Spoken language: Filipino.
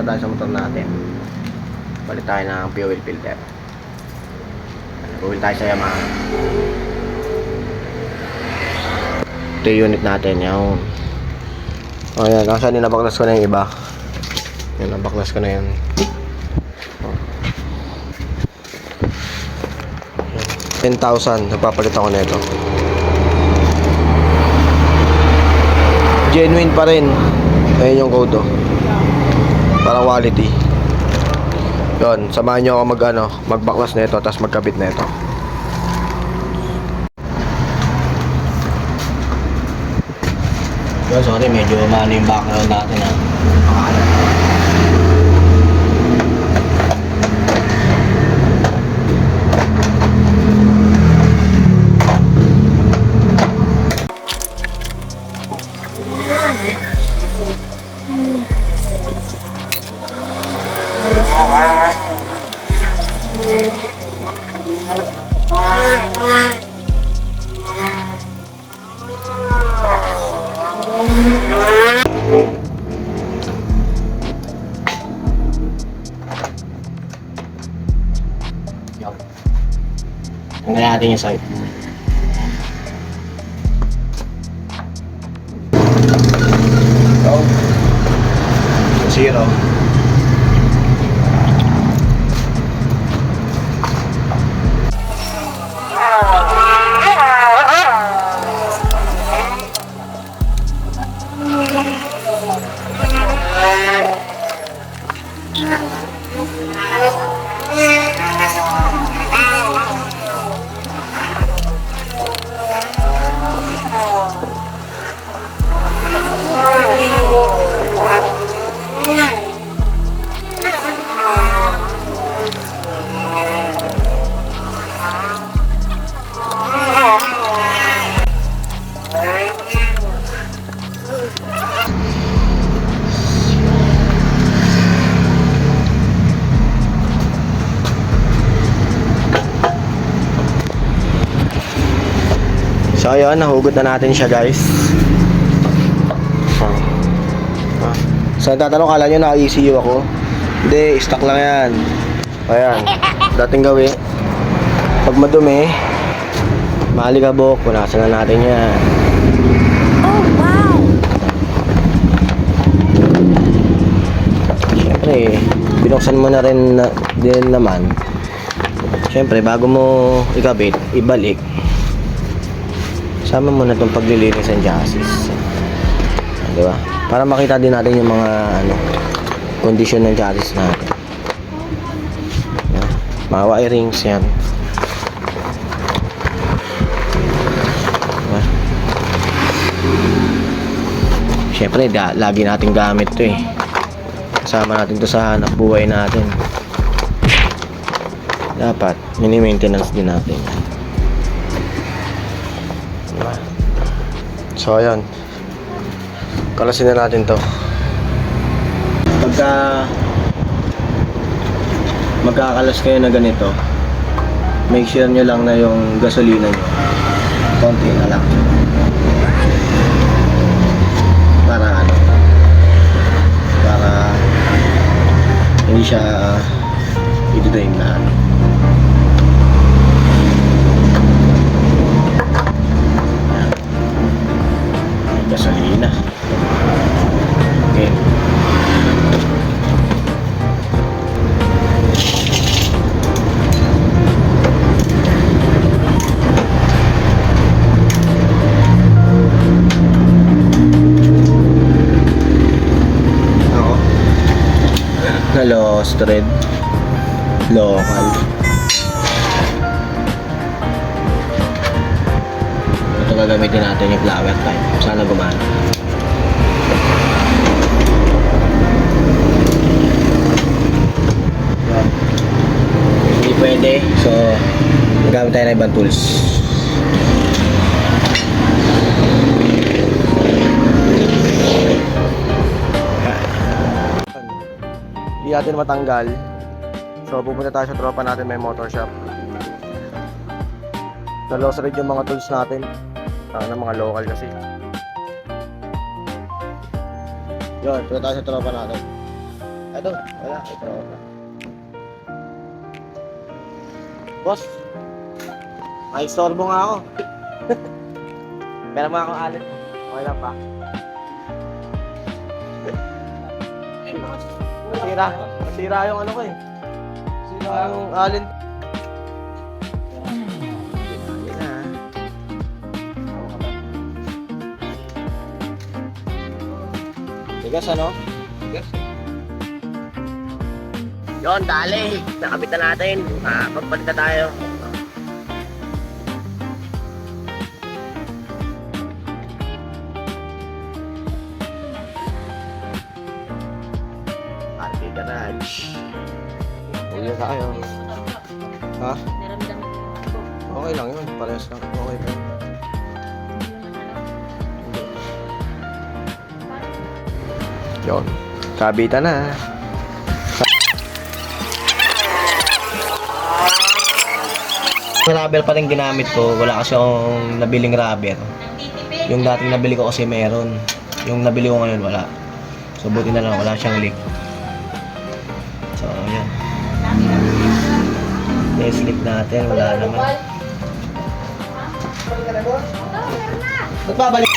tayo sa motor natin. Balik tayo ng fuel filter. Fuel tayo sa Yamaha. Ito yung unit natin. Yung o yan, actually nabaklas ko na yung iba. Yan, nabaklas ko na yan. 10,000 nagpapalit ako nito. Genuine pa rin. Ayun yung code, oh. Parang quality. Yun, samahan nyo ako magbaklas nito tapos magkabit nito. Yo, sorry, medyo maano yung background natin, ha. Tingnan natin yung side. So, 0. So ayun, nahugot na natin siya, guys. So tatanong, kala nyo naka-ECU ako? Hindi, stock lang yan. Ayan, dating gawin. Pag madumi, malikabok, punasan na natin yan. Oh, wow! Siyempre, binuksan mo na rin din naman. Siyempre, bago mo ikabit, ibalik, sama mo na itong paglilinis ng chassis. Diba? Para makita din natin yung mga kondisyon ng chassis natin. Yan. Mga wirings yan. Diba? Siyempre, lagi natin gamit to eh. Kasama natin to sa hanap buhay natin. Dapat mini-maintenance din natin. Diba? So ayan, kalasin na natin to. Pagka magkakalas kayo na ganito, make sure nyo lang na yung gasolina nyo konti na lang, para para hindi siya i-drain na gasolina. Okay. Ako na lost thread local. Ito gagamitin natin yung flower type. Sana gumana. Hindi pwede, so gagamit tayo ng ibang tools. Hindi natin matanggal, so pupunta tayo sa tropa natin, may motor shop. Na-lost rin yung mga tools natin, ng mga local kasi. Yun, punta tayo sa tropa natin. Ito Sarado. Wala, ito. Boss, may istorbo nga ako. Pero mga akong alit. Okay lang pa. Nasira yung ano ko eh. Nasira yung alin. Yan na. Tigas ano? Yes. Yon, dali. Nakabit na natin. Pagpalit na tayo. RV Garage. Uwi na tayo. Ha? Naramdaman ko. Okay lang yun. Parehas lang. Okay lang. Yon. Kabitan na. Rubber pa rin ginamit ko. Wala kasi akong nabiling rubber. Yung dating nabili ko kasi meron. Yung nabili ko ngayon wala. So buti na lang wala siyang leak. So ayan. Test leak natin. Wala naman. Nagbabalik.